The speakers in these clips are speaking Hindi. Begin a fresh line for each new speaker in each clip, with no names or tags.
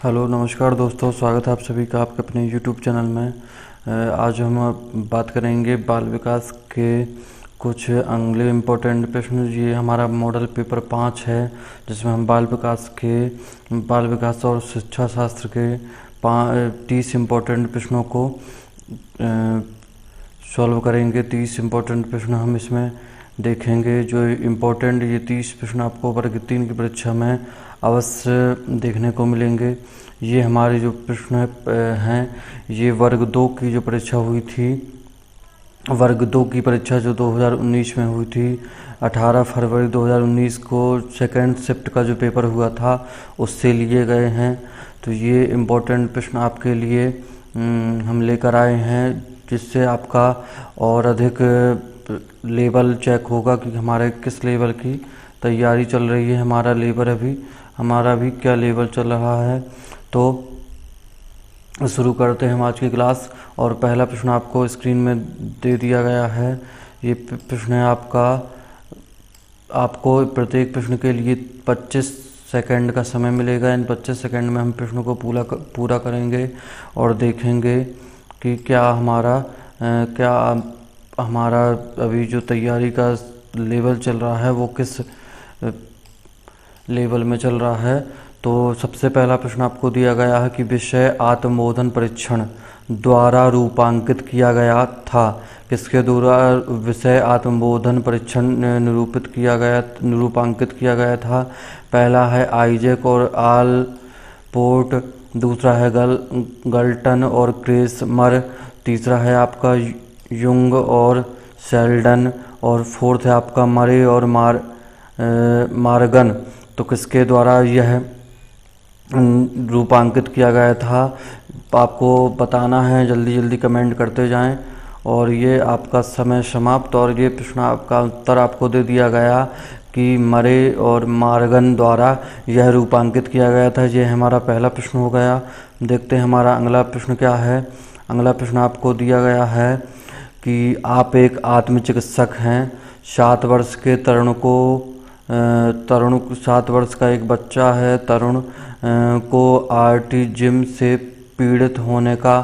हेलो नमस्कार दोस्तों, स्वागत है आप सभी का आपके अपने यूट्यूब चैनल में। आज हम बात करेंगे बाल विकास के कुछ अगले इम्पोर्टेंट प्रश्न। ये हमारा मॉडल पेपर 5 है, जिसमें हम बाल विकास और शिक्षा शास्त्र के 30 इम्पोर्टेंट प्रश्नों को सॉल्व करेंगे। 30 इम्पोर्टेंट प्रश्न हम इसमें देखेंगे। जो इम्पोर्टेंट ये 30 प्रश्न आपको वर्ग 3 की परीक्षा में अवश्य देखने को मिलेंगे। ये हमारे जो प्रश्न हैं ये वर्ग 2 की जो परीक्षा हुई थी, वर्ग 2 की परीक्षा जो 2019 में हुई थी, 18 फरवरी 2019 को सेकेंड शिफ्ट का जो पेपर हुआ था उससे लिए गए हैं। तो ये इम्पोर्टेंट प्रश्न आपके लिए हम लेकर आए हैं, जिससे आपका और अधिक लेवल चेक होगा कि हमारे किस लेवल की तैयारी चल रही है, हमारा भी क्या लेवल चल रहा है। तो शुरू करते हैं हम आज की क्लास। और पहला प्रश्न आपको स्क्रीन में दे दिया गया है। ये प्रश्न है आपको प्रत्येक प्रश्न के लिए 25 सेकंड का समय मिलेगा। इन 25 सेकंड में हम प्रश्नों को पूरा करेंगे और देखेंगे कि क्या हमारा अभी जो तैयारी का लेवल चल रहा है वो किस लेवल में चल रहा है। तो सबसे पहला प्रश्न आपको दिया गया है कि विषय आत्मबोधन परीक्षण द्वारा रूपांकित किया गया था। किसके द्वारा विषय आत्मबोधन परीक्षण निरूपांकित किया गया था? पहला है आइजैक और आलपोर्ट, दूसरा है गल्टन और क्रेसमर, तीसरा है आपका युंग और शेल्डन, और फोर्थ है आपका मरे और मार्गन। तो किसके द्वारा यह रूपांकित किया गया था आपको बताना है। जल्दी जल्दी कमेंट करते जाएं। और ये आपका समय समाप्त। और ये प्रश्न आपका उत्तर आपको दे दिया गया कि मरे और मार्गन द्वारा यह रूपांकित किया गया था। ये हमारा पहला प्रश्न हो गया। देखते हैं हमारा अगला प्रश्न क्या है। अगला प्रश्न आपको दिया गया है कि आप एक आत्मचिकित्सक हैं। 7 वर्ष के तरुण 7 वर्ष का एक बच्चा है। तरुण को ऑटिज्म से पीड़ित होने का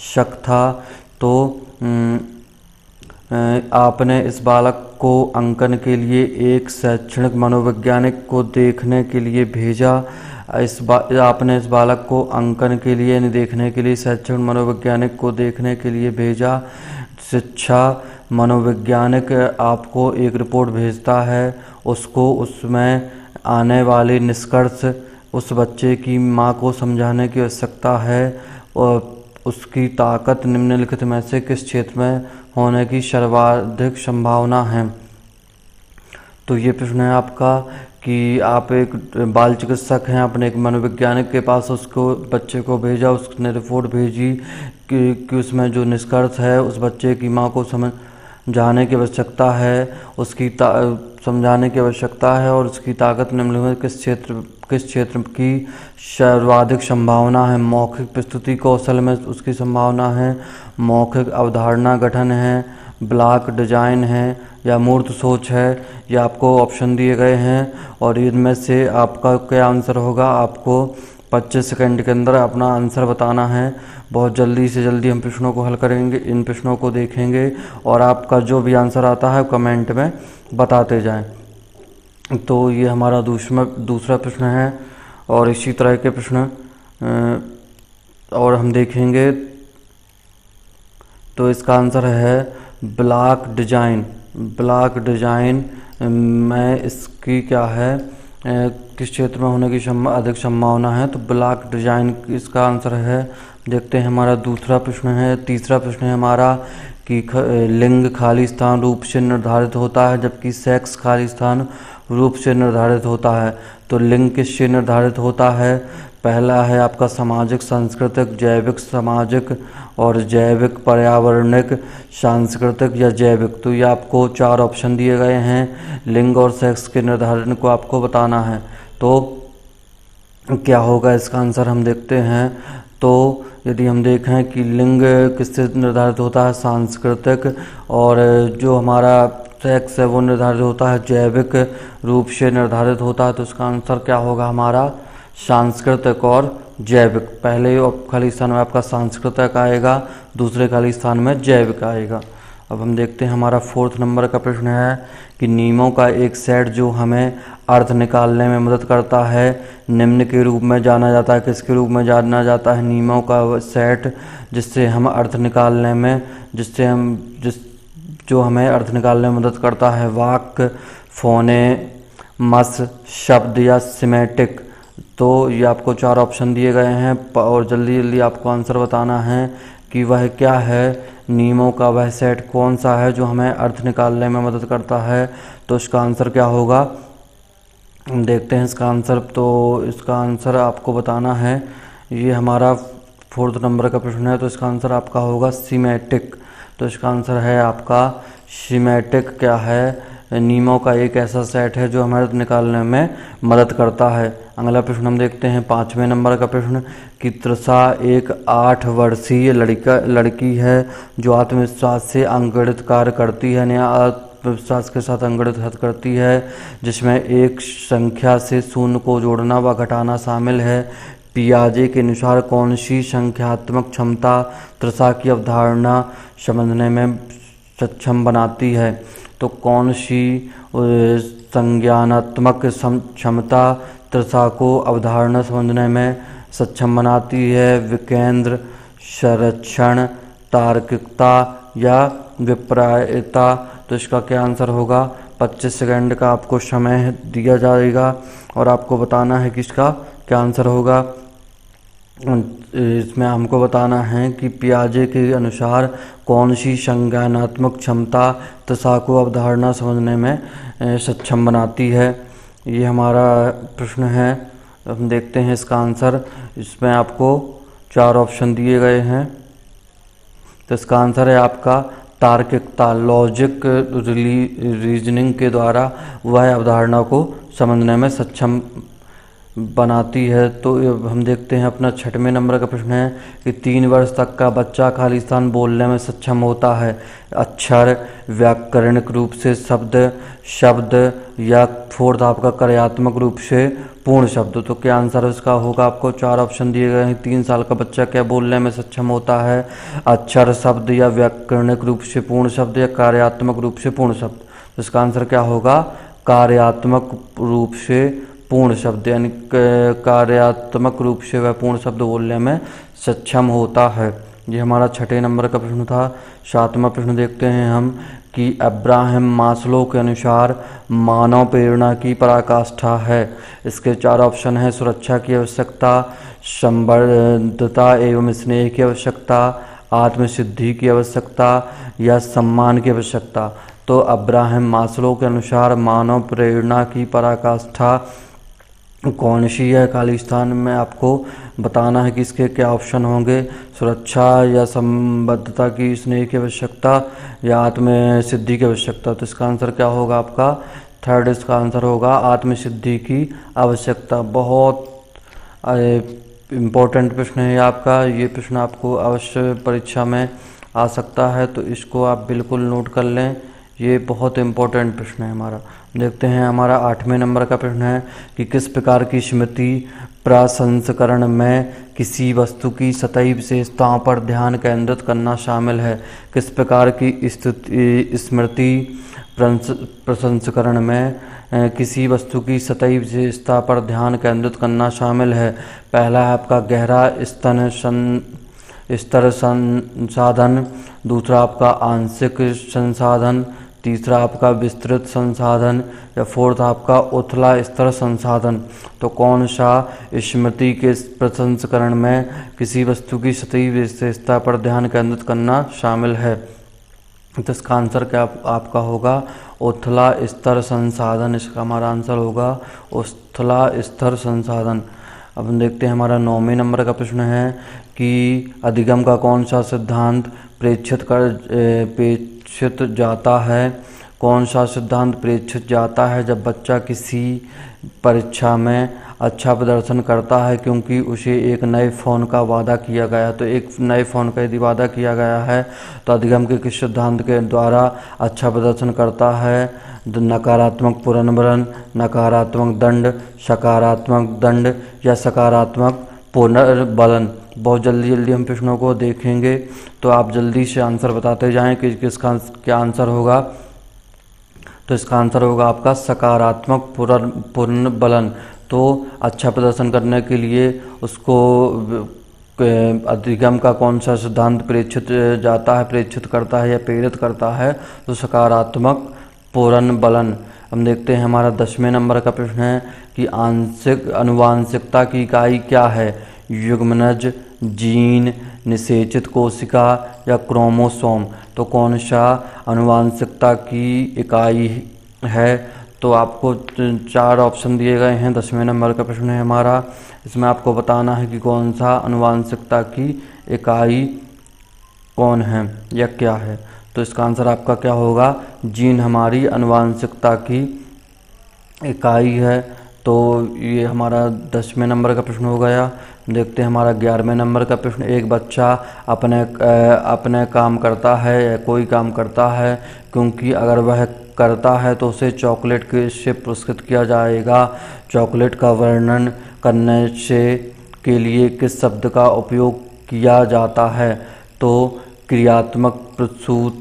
शक था। तो आपने इस बालक को अंकन के लिए एक शैक्षणिक मनोवैज्ञानिक को देखने के लिए भेजा। आपने इस बालक को अंकन के लिए देखने के लिए शैक्षणिक मनोवैज्ञानिक को देखने के लिए भेजा। शिक्षा मनोवैज्ञानिक आपको एक रिपोर्ट भेजता है। उसको उसमें आने वाले निष्कर्ष उस बच्चे की माँ को समझाने की आवश्यकता है। और उसकी ताकत निम्नलिखित में से किस क्षेत्र में होने की सर्वाधिक संभावना है? तो ये प्रश्न है आपका कि आप एक बाल चिकित्सक हैं, आपने एक मनोवैज्ञानिक के पास उसको बच्चे को भेजा, उसने रिपोर्ट भेजी कि उसमें जो निष्कर्ष है उस बच्चे की माँ को समझाने की आवश्यकता है, समझाने की आवश्यकता है। और उसकी ताकत निम्नलिखित किस क्षेत्र की सर्वाधिक संभावना है? मौखिक प्रस्तुति कौशल में उसकी संभावना है, मौखिक अवधारणा गठन है, ब्लॉक डिजाइन है, या मूर्त सोच है। ये आपको ऑप्शन दिए गए हैं और इनमें से आपका क्या आंसर होगा? आपको 25 सेकंड के अंदर अपना आंसर बताना है। बहुत जल्दी से जल्दी हम प्रश्नों को हल करेंगे, इन प्रश्नों को देखेंगे और आपका जो भी आंसर आता है कमेंट में बताते जाएं। तो ये हमारा दूसरा प्रश्न है और इसी तरह के प्रश्न और हम देखेंगे। तो इसका आंसर है ब्लॉक डिजाइन। ब्लॉक डिजाइन में इसकी क्या है, किस क्षेत्र में होने की अधिक संभावना है? तो ब्लॉक डिजाइन इसका आंसर है। देखते हैं हमारा दूसरा प्रश्न है। तीसरा प्रश्न है हमारा कि लिंग खाली स्थान रूप से निर्धारित होता है, जबकि सेक्स खाली स्थान रूप से निर्धारित होता है। तो लिंग किससे निर्धारित होता है? पहला है आपका सामाजिक सांस्कृतिक, जैविक सामाजिक, और जैविक पर्यावरणिक, सांस्कृतिक या जैविक। तो ये आपको 4 ऑप्शन दिए गए हैं। लिंग और सेक्स के निर्धारण को आपको बताना है। तो क्या होगा इसका आंसर हम देखते हैं। तो यदि हम देखें कि लिंग किससे निर्धारित होता है? सांस्कृतिक, और जो हमारा सेक्स है वो निर्धारित होता है जैविक रूप से निर्धारित होता है। तो इसका आंसर क्या होगा हमारा? सांस्कृतिक और जैविक। पहले खाली स्थान में आपका सांस्कृतिक आएगा, दूसरे खाली स्थान में जैविक आएगा। अब हम देखते हैं हमारा 4th नंबर का प्रश्न है कि नियमों का एक सेट जो हमें अर्थ निकालने में मदद करता है निम्न के रूप में जाना जाता है। किसके रूप में जाना जाता है? नियमों का सेट जिससे हम अर्थ निकालने में जो हमें अर्थ निकालने में मदद करता है। वाक्य, फोनेमस, शब्द या सिमेटिक। तो ये आपको 4 ऑप्शन दिए गए हैं और जल्दी जल्दी आपको आंसर बताना है कि वह क्या है। नियमों का वह सेट कौन सा है जो हमें अर्थ निकालने में मदद करता है? तो इसका आंसर क्या होगा, हम देखते हैं इसका आंसर। तो इसका आंसर आपको बताना है, ये हमारा 4th नंबर का प्रश्न है, तो इसका आंसर आपका होगा सीमेटिक। तो इसका आंसर है आपका सीमेटिक। क्या है? नियमों का एक ऐसा सेट है जो हमें अर्थ निकालने में मदद करता है। अगला प्रश्न हम देखते हैं 5वें नंबर का प्रश्न कि तृषा एक 8 वर्षीय लड़की है जो आत्मविश्वास से अंगगणित कार्य करती है, या आत्मविश्वास के साथ अंगगणित करती है जिसमें एक संख्या से शून्य को जोड़ना व घटाना शामिल है। पियाजे के अनुसार कौन सी संख्यात्मक क्षमता तृषा की अवधारणा समझने में सक्षम बनाती है? तो कौन सी संज्ञानात्मक क्षमता तृषा को अवधारणा समझने में सक्षम बनाती है? विकेंद्र, संरक्षण, तार्किकता या विपर्ययता। तो इसका क्या आंसर होगा? 25 सेकंड का आपको समय दिया जाएगा और आपको बताना है कि इसका क्या आंसर होगा। इसमें हमको बताना है कि पियाजे के अनुसार कौन सी संज्ञानात्मक क्षमता तृषा को अवधारणा समझने में सक्षम बनाती है। ये हमारा प्रश्न है। हम देखते हैं इसका आंसर। इसमें आपको 4 ऑप्शन दिए गए हैं, तो इसका आंसर है आपका तार्किकता। लॉजिक रीजनिंग के द्वारा वह अवधारणा को समझने में सक्षम बनाती है। तो हम देखते हैं अपना 6वें नंबर का प्रश्न है कि 3 वर्ष तक का बच्चा खाली स्थान बोलने में सक्षम होता है। अक्षर, व्याकरणिक रूप से शब्द या 4th आपका कार्यात्मक रूप से पूर्ण शब्द। तो क्या आंसर इसका होगा? आपको 4 ऑप्शन दिए गए हैं। 3 साल का बच्चा क्या बोलने में सक्षम होता है? अक्षर, शब्द या व्याकरणिक रूप से पूर्ण शब्द या कार्यात्मक रूप से पूर्ण शब्द। तो इसका आंसर क्या होगा? कार्यात्मक रूप से पूर्ण शब्द, यानी कार्यात्मक रूप से वह पूर्ण शब्द बोलने में सक्षम होता है। ये हमारा 6 नंबर का प्रश्न था। 7वां प्रश्न देखते हैं हम कि अब्राहम मास्लो के अनुसार मानव प्रेरणा की पराकाष्ठा है। इसके 4 ऑप्शन हैं। सुरक्षा की आवश्यकता, संबद्धता एवं स्नेह की आवश्यकता, आत्मसिद्धि की आवश्यकता या सम्मान की आवश्यकता। तो अब्राहम मास्लो के अनुसार मानव प्रेरणा की पराकाष्ठा कौन सी है? खाली स्थान में आपको बताना है कि इसके क्या ऑप्शन होंगे। सुरक्षा या संबद्धता की, स्नेह की आवश्यकता या आत्मसिद्धि की आवश्यकता। तो इसका आंसर क्या होगा? आपका 3rd इसका आंसर होगा आत्मसिद्धि की आवश्यकता। बहुत इम्पोर्टेंट प्रश्न है आपका। ये प्रश्न आपको अवश्य परीक्षा में आ सकता है, तो इसको आप बिल्कुल नोट कर लें। ये बहुत इम्पोर्टेंट प्रश्न है हमारा। देखते हैं हमारा 8वें नंबर का प्रश्न है कि किस प्रकार की स्मृति प्रसंस्करण में किसी वस्तु की सतही विशेषताओं पर ध्यान केंद्रित करना शामिल है? किस प्रकार की स्मृति प्रसंस्करण में किसी वस्तु की सतही विशेषता पर ध्यान केंद्रित करना शामिल है? पहला है आपका गहरा स्तर संसाधन, दूसरा आपका आंशिक संसाधन, तीसरा आपका विस्तृत संसाधन या 4th आपका उथला स्तर संसाधन। तो कौन सा स्मृति के प्रसंस्करण में किसी वस्तु की सतही विशेषता पर ध्यान केंद्रित करना शामिल है? तो इसका आंसर क्या आपका होगा? उथला स्तर संसाधन। इसका हमारा आंसर होगा उथला स्तर संसाधन। अब हम देखते हैं हमारा 9वें नंबर का प्रश्न है कि अधिगम का कौन सा सिद्धांत प्रेक्षित जाता है? कौन सा सिद्धांत प्रेक्षित जाता है जब बच्चा किसी परीक्षा में अच्छा प्रदर्शन करता है क्योंकि उसे एक नए फ़ोन का वादा किया गया है। तो एक नए फ़ोन का यदि वादा किया गया है तो अधिगम के किस सिद्धांत के द्वारा अच्छा प्रदर्शन करता है? नकारात्मक पुनर्बलन, नकारात्मक दंड, सकारात्मक दंड या सकारात्मक पुनर्बलन। बहुत जल्दी जल्दी हम प्रश्नों को देखेंगे, तो आप जल्दी से आंसर बताते जाएं कि किसका क्या आंसर होगा। तो इसका आंसर होगा आपका सकारात्मक पुनर्बलन। तो अच्छा प्रदर्शन करने के लिए उसको अधिगम का कौन सा सिद्धांत प्रेक्षित करता है या प्रेरित करता है? तो सकारात्मक पुनर्बलन। हम देखते हैं हमारा 10वें नंबर का प्रश्न है कि आनुवांशिकता की इकाई क्या है? युग्मनज, जीन, निषेचित कोशिका या क्रोमोसोम। तो कौन सा आनुवांशिकता की इकाई है? तो आपको 4 ऑप्शन दिए गए हैं। 10वें नंबर का प्रश्न है हमारा, इसमें आपको बताना है कि कौन सा आनुवांशिकता की इकाई कौन है या क्या है। तो इसका आंसर आपका क्या होगा? जीन हमारी आनुवांशिकता की इकाई है। तो ये हमारा 10वें नंबर का प्रश्न हो गया। देखते हैं हमारा 11वें नंबर का प्रश्न। एक बच्चा अपने काम करता है या कोई काम करता है क्योंकि अगर वह करता है तो उसे चॉकलेट से पुरस्कृत किया जाएगा। चॉकलेट का वर्णन करने के लिए किस शब्द का उपयोग किया जाता है? तो क्रियात्मक, प्रसूत,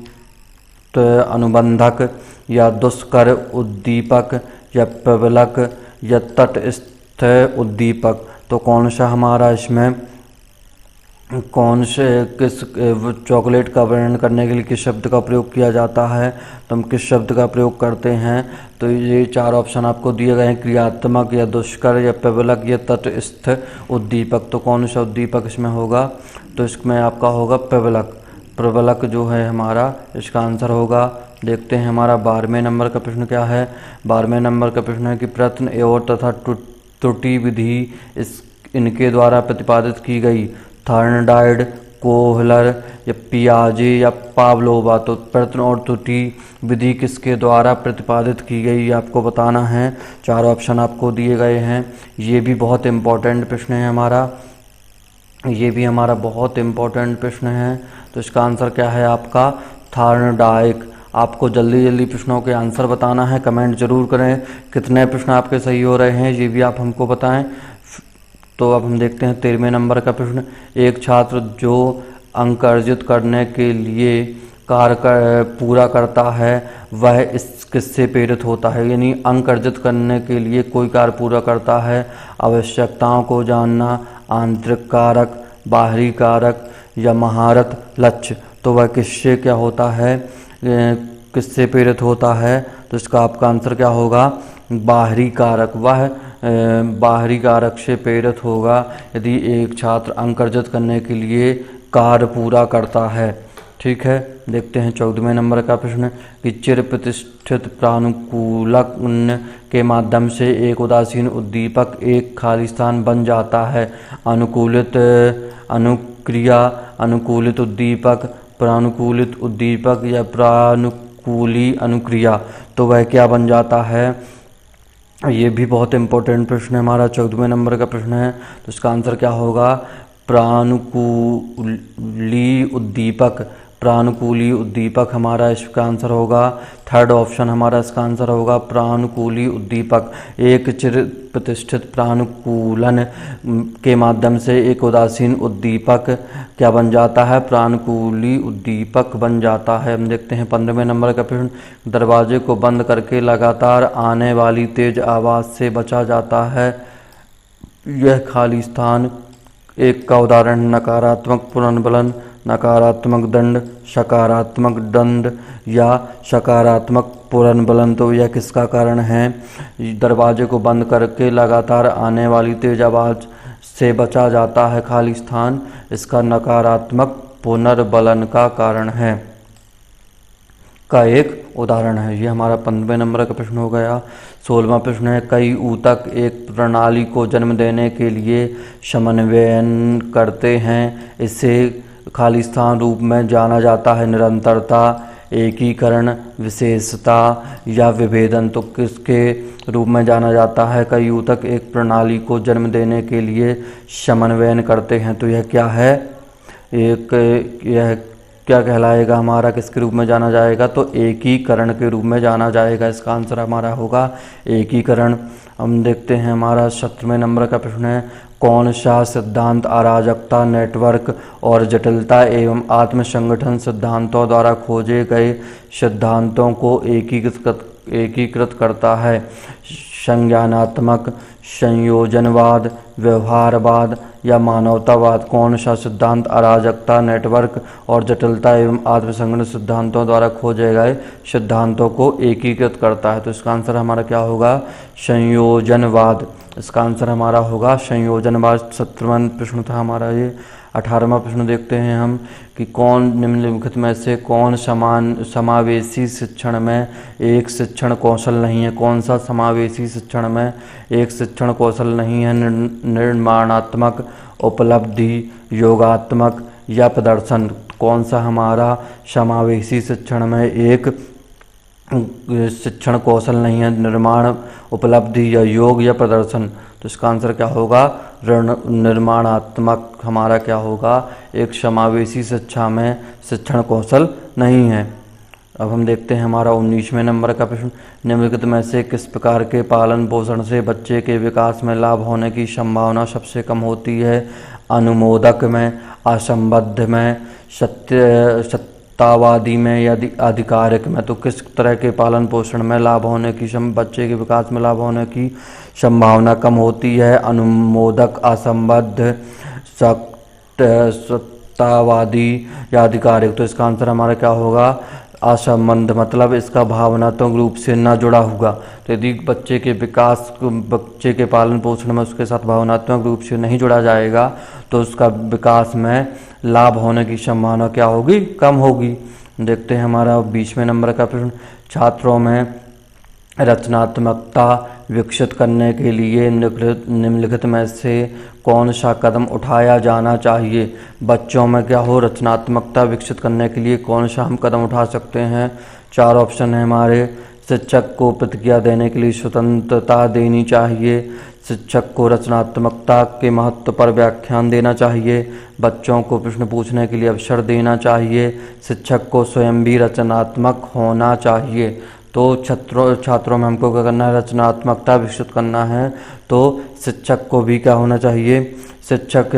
अनुबंधक या दुष्कर उद्दीपक या प्रबलक या तटस्थ उद्दीपक। तो कौन सा हमारा इसमें किस चॉकलेट का वर्णन करने के लिए किस शब्द का प्रयोग किया जाता है? तो हम किस शब्द का प्रयोग करते हैं? तो ये 4 ऑप्शन आपको दिए गए हैं, क्रियात्मक या दुष्कर या प्रबलक या तटस्थ उद्दीपक। तो कौन सा उद्दीपक इसमें होगा? तो इसमें आपका होगा प्रबलक। प्रबलक जो है हमारा इसका आंसर होगा। देखते हैं हमारा 12वें नंबर का प्रश्न क्या है। 12वें नंबर का प्रश्न है कि प्रश्न एवं तथा त्रुटि विधि इनके द्वारा प्रतिपादित की गई। थॉर्नडाइक, कोहलर या पियाजे या पावलोवा। तो प्रश्न और त्रुटि विधि किसके द्वारा प्रतिपादित की गई ये आपको बताना है। 4 ऑप्शन आपको दिए गए हैं। ये भी बहुत इम्पोर्टेंट प्रश्न है हमारा, ये भी हमारा बहुत इम्पोर्टेंट प्रश्न है। तो इसका आंसर क्या है आपका? थॉर्नडाइक। आपको जल्दी जल्दी प्रश्नों के आंसर बताना है, कमेंट जरूर करें कितने प्रश्न आपके सही हो रहे हैं, ये भी आप हमको बताएं। तो अब हम देखते हैं 13वें नंबर का प्रश्न। एक छात्र जो अंक अर्जित करने के लिए कार्य पूरा करता है वह इस किससे प्रेरित होता है? यानी अंक अर्जित करने के लिए कोई कार्य पूरा करता है। आवश्यकताओं को जानना, आंतरिक कारक, बाहरी कारक या महारत, लक्ष्य। तो वह किससे क्या होता है, किससे प्रेरित होता है? तो इसका आपका आंसर क्या होगा? बाहरी कारक। वह बाहरी कारक से प्रेरित होगा यदि एक छात्र अंक अर्जित करने के लिए कार्य पूरा करता है। ठीक है, देखते हैं 14वें नंबर का प्रश्न कि चिर प्रतिष्ठित प्रानुकूलक के माध्यम से एक उदासीन उद्दीपक एक खाली स्थान बन जाता है। अनुकूलित अनुक्रिया, अनुकूलित उद्दीपक, प्रानुकूलित उद्दीपक या प्रानुकूली अनुक्रिया। तो वह क्या बन जाता है? ये भी बहुत इंपॉर्टेंट प्रश्न है हमारा, 14वें नंबर का प्रश्न है। तो इसका आंसर क्या होगा? प्रानुकूली उद्दीपक। प्रानुकूली उद्दीपक हमारा इसका आंसर होगा। 3rd ऑप्शन हमारा इसका आंसर होगा प्रानुकूली उद्दीपक। एक चिर प्रतिष्ठित प्रानुकूलन के माध्यम से एक उदासीन उद्दीपक क्या बन जाता है? प्रानुकूली उद्दीपक बन जाता है। हम देखते हैं 15वें नंबर का प्रश्न। दरवाजे को बंद करके लगातार आने वाली तेज आवाज़ से बचा जाता है। यह खाली स्थान एक का उदाहरण नकारात्मक पुनर्बलन, नकारात्मक दंड, सकारात्मक दंड या सकारात्मक पुनर्बलन। तो यह किसका कारण है? दरवाजे को बंद करके लगातार आने वाली तेज आवाज़ से बचा जाता है खाली स्थान, इसका नकारात्मक पुनर्बलन का कारण है, का एक उदाहरण है। ये हमारा 15वें नंबर का प्रश्न हो गया। 16वां प्रश्न है कई ऊतक एक प्रणाली को जन्म देने के लिए समन्वयन करते हैं, इसे खाली स्थान रूप में जाना जाता है। निरंतरता, एकीकरण, विशेषता या विभेदन तो किसके रूप में जाना जाता है? कई ऊतक एक प्रणाली को जन्म देने के लिए समन्वयन करते हैं, तो यह क्या है? यह क्या कहलाएगा हमारा, किसके रूप में जाना जाएगा? तो एकीकरण के रूप में जाना जाएगा। इसका आंसर हमारा होगा एकीकरण। हम देखते हैं हमारा 17वें नंबर का प्रश्न है, कौन सा सिद्धांत अराजकता, नेटवर्क और जटिलता एवं आत्मसंगठन सिद्धांतों द्वारा खोजे गए सिद्धांतों को एकीकृत करता है? संज्ञानात्मक, संयोजनवाद, व्यवहारवाद या मानवतावाद? कौन सा सिद्धांत अराजकता, नेटवर्क और जटिलता एवं आत्मसंगठन सिद्धांतों द्वारा खोजे गए सिद्धांतों को एकीकृत करता है? तो इसका आंसर हमारा क्या होगा? संयोजनवाद। इसका आंसर हमारा होगा संयोजनवाद। 17वां प्रश्न था हमारा ये। 18वां प्रश्न देखते हैं हम कि कौन निम्नलिखित में से कौन समावेशी शिक्षण में एक शिक्षण कौशल नहीं है? कौन सा समावेशी शिक्षण में एक शिक्षण कौशल नहीं है? निर्माणात्मक, उपलब्धि, योगात्मक या प्रदर्शन? कौन सा हमारा समावेशी शिक्षण में एक शिक्षण कौशल नहीं है? निर्माण, उपलब्धि या योग या प्रदर्शन? तो इसका आंसर क्या होगा? निर्माणात्मक हमारा क्या होगा? एक समावेशी शिक्षा में शिक्षण कौशल नहीं है। अब हम देखते हैं हमारा 19वें नंबर का प्रश्न, निम्नलिखित में से किस प्रकार के पालन पोषण से बच्चे के विकास में लाभ होने की संभावना सबसे कम होती है? अनुमोदक में, असंबद्ध में, सत्यवादी में या आधिकारिक में? तो किस तरह के पालन पोषण में लाभ होने की बच्चे के विकास में लाभ होने की संभावना कम होती है? अनुमोदक, असंबद्ध, सत्यवादी या आधिकारिक? तो इसका आंसर हमारा क्या होगा? असंबद्ध, मतलब इसका भावनात्मक रूप से ना जुड़ा होगा। तो यदि बच्चे के विकास, बच्चे के पालन पोषण में उसके साथ भावनात्मक रूप से नहीं जुड़ा जाएगा तो उसका विकास में लाभ होने की संभावना क्या होगी? कम होगी। देखते हैं हमारा 20वें नंबर का प्रश्न, छात्रों में रचनात्मकता विकसित करने के लिए निम्नलिखित में से कौन सा कदम उठाया जाना चाहिए? बच्चों में क्या हो, रचनात्मकता विकसित करने के लिए कौन सा हम कदम उठा सकते हैं? 4 ऑप्शन है हमारे। शिक्षक को प्रतिक्रिया देने के लिए स्वतंत्रता देनी चाहिए, शिक्षक को रचनात्मकता के महत्व पर व्याख्यान देना चाहिए, बच्चों को प्रश्न पूछने के लिए अवसर देना चाहिए, शिक्षक को स्वयं भी रचनात्मक होना चाहिए। तो छात्रों में हमको क्या करना है? रचनात्मकता विकसित करना है। तो शिक्षक को भी क्या होना चाहिए? शिक्षक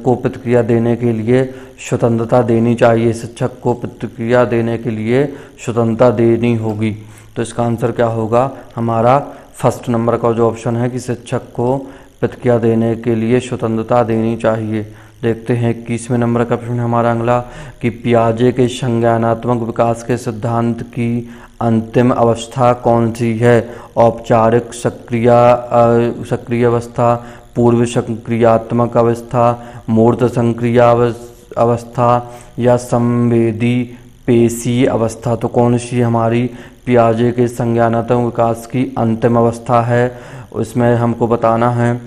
को प्रतिक्रिया देने के लिए स्वतंत्रता देनी चाहिए, शिक्षक को प्रतिक्रिया देने के लिए स्वतंत्रता देनी होगी। तो इसका आंसर क्या होगा हमारा? फर्स्ट नंबर का जो ऑप्शन है कि शिक्षक को प्रतिक्रिया देने के लिए स्वतंत्रता देनी चाहिए। देखते हैं 21वें नंबर का प्रश्न हमारा अगला कि पियाजे के संज्ञानात्मक विकास के सिद्धांत की अंतिम अवस्था कौन सी है? औपचारिक सक्रिय अवस्था, पूर्व सक्रियात्मक अवस्था, मूर्त सक्रिय अवस्था या संवेदी पेशी अवस्था? तो कौन सी हमारी पियाजे के संज्ञानात्मक विकास की अंतिम अवस्था है? उसमें हमको बताना है।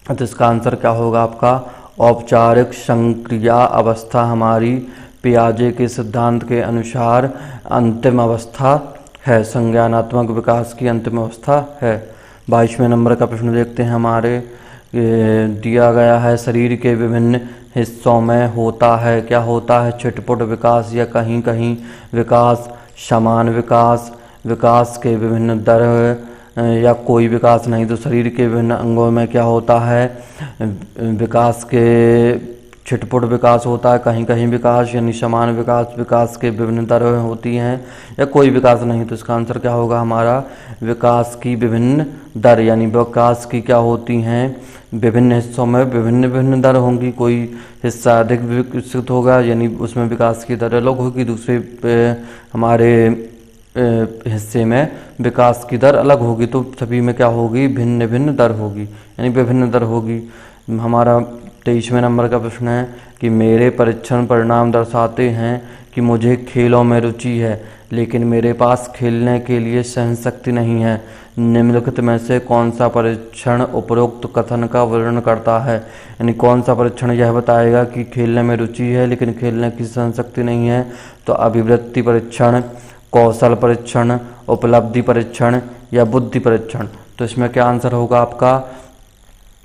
तो इसका आंसर क्या होगा आपका? औपचारिक सक्रिया अवस्था हमारी पियाजे के सिद्धांत के अनुसार अंतिम अवस्था है, संज्ञानात्मक विकास की अंतिम अवस्था है। 22वें नंबर का प्रश्न देखते हैं हमारे। दिया गया है शरीर के विभिन्न हिस्सों में होता है, क्या होता है? छिटपुट विकास या कहीं कहीं विकास, समान विकास, विकास के विभिन्न दर या कोई विकास नहीं। तो शरीर के विभिन्न अंगों में क्या होता है? विकास के छिटपुट विकास होता है, कहीं कहीं विकास यानी समान विकास, विकास के विभिन्न दरें होती हैं या कोई विकास नहीं। तो इसका आंसर क्या होगा हमारा? विकास की विभिन्न दर, यानी विकास की क्या होती हैं? विभिन्न हिस्सों में विभिन्न विभिन्न दर होंगी। कोई हिस्सा अधिक विकसित होगा यानी उसमें विकास की दर अलग होगी, दूसरे हमारे हिस्से में विकास की दर अलग होगी। तो सभी में क्या होगी? भिन्न भिन्न दर होगी, यानी विभिन्न दर होगी। हमारा 23वें नंबर का प्रश्न है कि मेरे परीक्षण परिणाम दर्शाते हैं कि मुझे खेलों में रुचि है लेकिन मेरे पास खेलने के लिए सहनशक्ति नहीं है। निम्नलिखित में से कौन सा परीक्षण उपरोक्त कथन का वर्णन करता है। यानी कौन सा परीक्षण यह बताएगा कि खेलने में रुचि है लेकिन खेलने की सहनशक्ति नहीं है। तो अभिवृत्ति परीक्षण, कौशल परीक्षण, उपलब्धि परीक्षण या बुद्धि परीक्षण। तो इसमें क्या आंसर होगा आपका?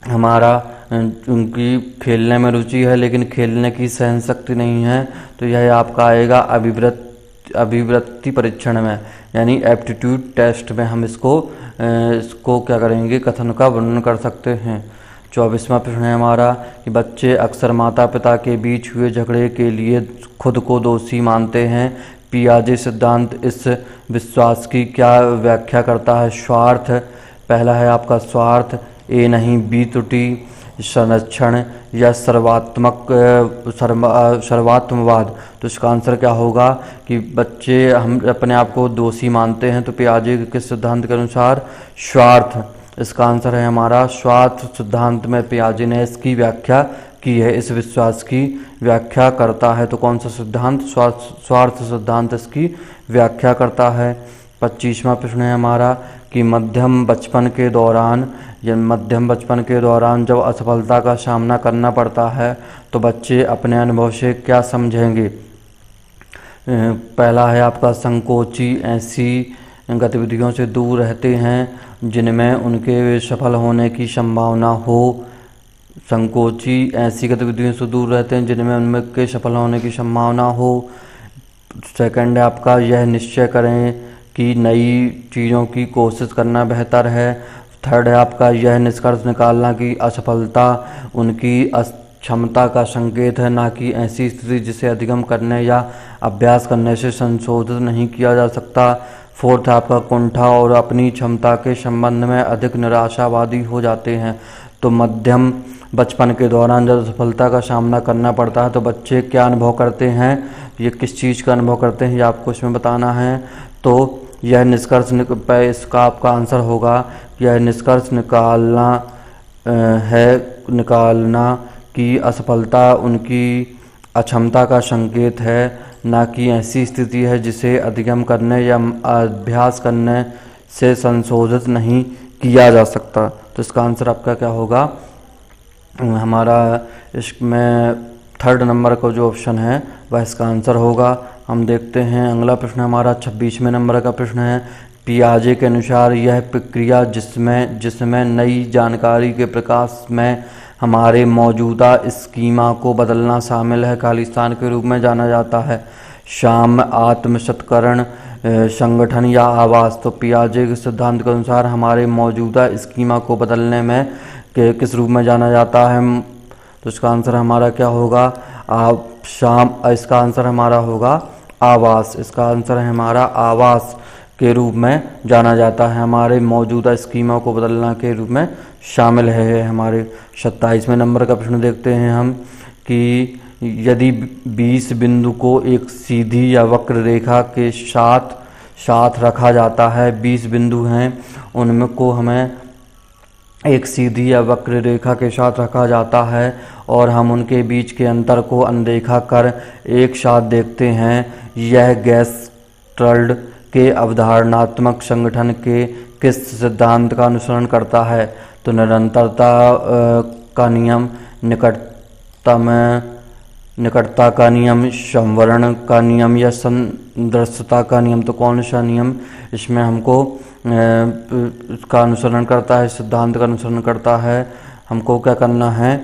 हमारा उनकी खेलने में रुचि है लेकिन खेलने की सहनशक्ति नहीं है, तो यह आपका आएगा अभिवृत्ति परीक्षण में, यानी एप्टीट्यूड टेस्ट में हम इसको क्या करेंगे, कथन का वर्णन कर सकते हैं। 24वां प्रश्न है हमारा कि बच्चे अक्सर माता पिता के बीच हुए झगड़े के लिए खुद को दोषी मानते हैं। पियाजे सिद्धांत इस विश्वास की क्या व्याख्या करता है? स्वार्थ, पहला है आपका स्वार्थ, ए नहीं बी त्रुटि, संरक्षण या सर्वात्मवाद। तो इसका आंसर क्या होगा कि बच्चे हम अपने आप को दोषी मानते हैं, तो पियाजे के सिद्धांत के अनुसार स्वार्थ। इसका आंसर है हमारा स्वार्थ सिद्धांत में पियाजे ने इसकी व्याख्या की है, इस विश्वास की व्याख्या करता है। तो कौन सा सिद्धांत? स्वार्थ सिद्धांत इसकी व्याख्या करता है। 25वां प्रश्न है हमारा कि मध्यम बचपन के दौरान जब असफलता का सामना करना पड़ता है तो बच्चे अपने अनुभव से क्या समझेंगे? पहला है आपका संकोची, ऐसी गतिविधियों से दूर रहते हैं जिनमें उनके सफल होने की संभावना हो। संकोची ऐसी गतिविधियों से दूर रहते हैं जिनमें उनके सफल होने की संभावना हो। सेकंड है आपका यह निश्चय करें कि नई चीज़ों की कोशिश करना बेहतर है। थर्ड है आपका यह निष्कर्ष निकालना कि असफलता उनकी अक्षमता का संकेत है, ना कि ऐसी स्थिति जिसे अधिगम करने या अभ्यास करने से संशोधित नहीं किया जा सकता। फोर्थ है आपका कुंठा और अपनी क्षमता के संबंध में अधिक निराशावादी हो जाते हैं। तो मध्यम बचपन के दौरान जब सफलता का सामना करना पड़ता है तो बच्चे क्या अनुभव करते हैं, ये किस चीज़ का अनुभव करते हैं, ये आपको इसमें बताना है। तो यह निष्कर्ष इसका आपका आंसर होगा, यह निष्कर्ष निकालना कि असफलता उनकी अक्षमता का संकेत है, ना कि ऐसी स्थिति है जिसे अधिगम करने या अभ्यास करने से संशोधित नहीं किया जा सकता। तो इसका आंसर आपका क्या होगा? हमारा इसमें थर्ड नंबर का जो ऑप्शन है वह इसका आंसर होगा। हम देखते हैं अगला प्रश्न हमारा 26वें नंबर का प्रश्न है। पियाजे के अनुसार यह प्रक्रिया जिसमें नई जानकारी के प्रकाश में हमारे मौजूदा स्कीमा को बदलना शामिल है, खालिस्तान के रूप में जाना जाता है। शाम, आत्मसत्करण, संगठन या आवास। तो पियाजे के सिद्धांत के अनुसार हमारे मौजूदा स्कीमा को बदलने में किस रूप में जाना जाता है? तो इसका आंसर हमारा क्या होगा? इसका आंसर हमारा होगा आवास। इसका आंसर है हमारा आवास के रूप में जाना जाता है, हमारे मौजूदा स्कीमा को बदलना के रूप में शामिल है। हमारे 27वें नंबर का प्रश्न देखते हैं हम कि यदि 20 बिंदु को एक सीधी या वक्र रेखा के साथ रखा जाता है, 20 बिंदु हैं उनमें को हमें एक सीधी या वक्र रेखा के साथ रखा जाता है और हम उनके बीच के अंतर को अनदेखा कर एक साथ देखते हैं। यह गेस्टल्ट के अवधारणात्मक संगठन के किस सिद्धांत का अनुसरण करता है? तो निरंतरता का नियम, निकटता का नियम, संवरण का नियम या संदृश्यता का नियम। तो कौन सा नियम इसमें हमको इसका अनुसरण करता है, सिद्धांत का अनुसरण करता है? हमको क्या करना है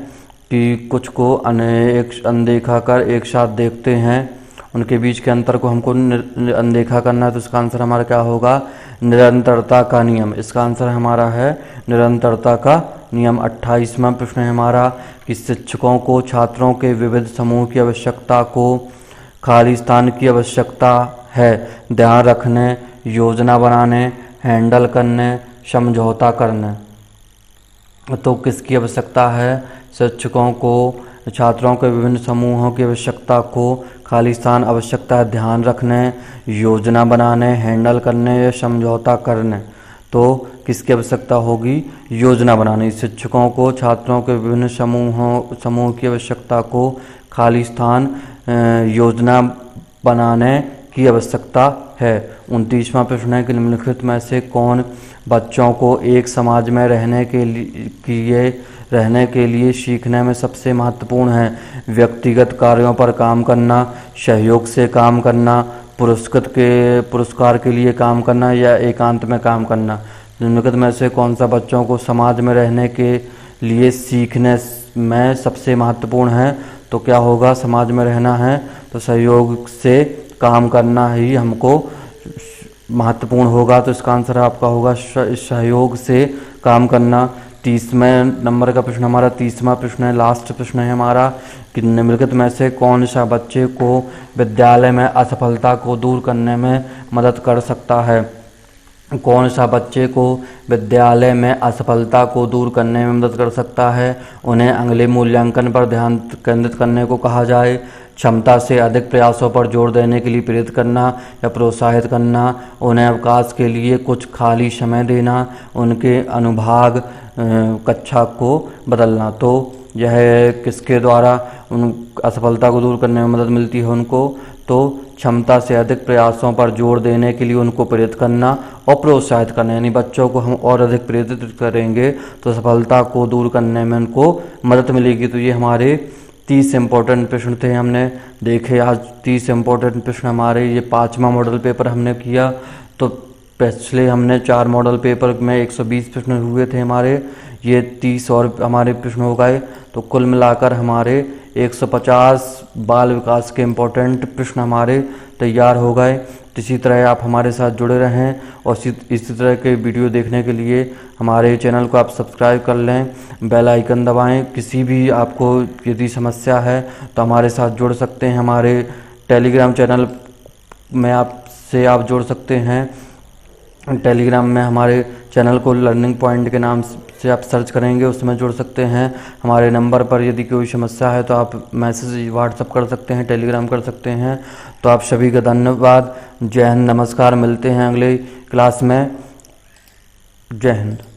कि कुछ को अनदेखा कर एक साथ देखते हैं, उनके बीच के अंतर को हमको अनदेखा करना है। तो इसका आंसर हमारा क्या होगा? निरंतरता का नियम। इसका आंसर हमारा है निरंतरता का नियम। 28वां प्रश्न है हमारा कि शिक्षकों को छात्रों के विविध समूह की आवश्यकता को खालिस्तान की आवश्यकता है ध्यान रखने, योजना बनाने, हैंडल करने, समझौता करने। तो किसकी आवश्यकता है? शिक्षकों को छात्रों के विभिन्न समूहों की आवश्यकता को खालिस्तान आवश्यकता है ध्यान रखने, योजना बनाने, हैंडल करने या समझौता करने। तो किसकी आवश्यकता होगी? योजना बनाने। शिक्षकों को छात्रों के विभिन्न समूह की आवश्यकता को खालिस्तान योजना बनाने की आवश्यकता है। 29वां प्रश्न है कि निम्नलिखित में से कौन बच्चों को एक समाज में रहने के लिए सीखने में सबसे महत्वपूर्ण है? व्यक्तिगत कार्यों पर काम करना, सहयोग से काम करना, पुरस्कार के लिए काम करना या एकांत में काम करना। निम्नलिखित में से कौन सा बच्चों को समाज में रहने के लिए सीखने में सबसे महत्वपूर्ण है? तो क्या होगा, समाज में रहना है तो सहयोग से काम करना ही हमको महत्वपूर्ण होगा। तो इसका आंसर आपका होगा सहयोग से काम करना। 30वें नंबर का प्रश्न हमारा 30वां प्रश्न है, लास्ट प्रश्न है हमारा कि निम्नलिखित में से कौन सा बच्चे को विद्यालय में असफलता को दूर करने में मदद कर सकता है? कौन सा बच्चे को विद्यालय में असफलता को दूर करने में मदद कर सकता है? उन्हें अगले मूल्यांकन पर ध्यान केंद्रित करने को कहा जाए, क्षमता से अधिक प्रयासों पर जोर देने के लिए प्रेरित करना या प्रोत्साहित करना, उन्हें अवकाश के लिए कुछ खाली समय देना, उनके अनुभाग कक्षा को बदलना। तो यह किसके द्वारा उन असफलता को दूर करने में मदद मिलती है उनको? तो क्षमता से अधिक प्रयासों पर जोर देने के लिए उनको प्रेरित करना और प्रोत्साहित करना, यानी बच्चों को हम और अधिक प्रेरित करेंगे तो सफलता को दूर करने में उनको मदद मिलेगी। तो ये हमारे 30 इम्पोर्टेंट प्रश्न थे, हमने देखे आज 30 इम्पोर्टेंट प्रश्न हमारे। ये 5वां मॉडल पेपर हमने किया। तो पिछले हमने 4 मॉडल पेपर में 120 प्रश्न हुए थे हमारे, ये 30 और हमारे प्रश्न हो गए। तो कुल मिलाकर हमारे 150 बाल विकास के इम्पोर्टेंट प्रश्न हमारे तैयार हो गए। इसी तरह आप हमारे साथ जुड़े रहें और इसी तरह के वीडियो देखने के लिए हमारे चैनल को आप सब्सक्राइब कर लें, बेल आइकन दबाएं। किसी भी आपको यदि समस्या है तो हमारे साथ जुड़ सकते हैं। हमारे टेलीग्राम चैनल में आपसे आप जुड़ सकते हैं। टेलीग्राम में हमारे चैनल को लर्निंग पॉइंट के नाम से आप सर्च करेंगे, उसमें जुड़ सकते हैं। हमारे नंबर पर यदि कोई समस्या है तो आप मैसेज व्हाट्सएप कर सकते हैं, टेलीग्राम कर सकते हैं। तो आप सभी का धन्यवाद। जय हिंद, नमस्कार। मिलते हैं अगले क्लास में। जय हिंद।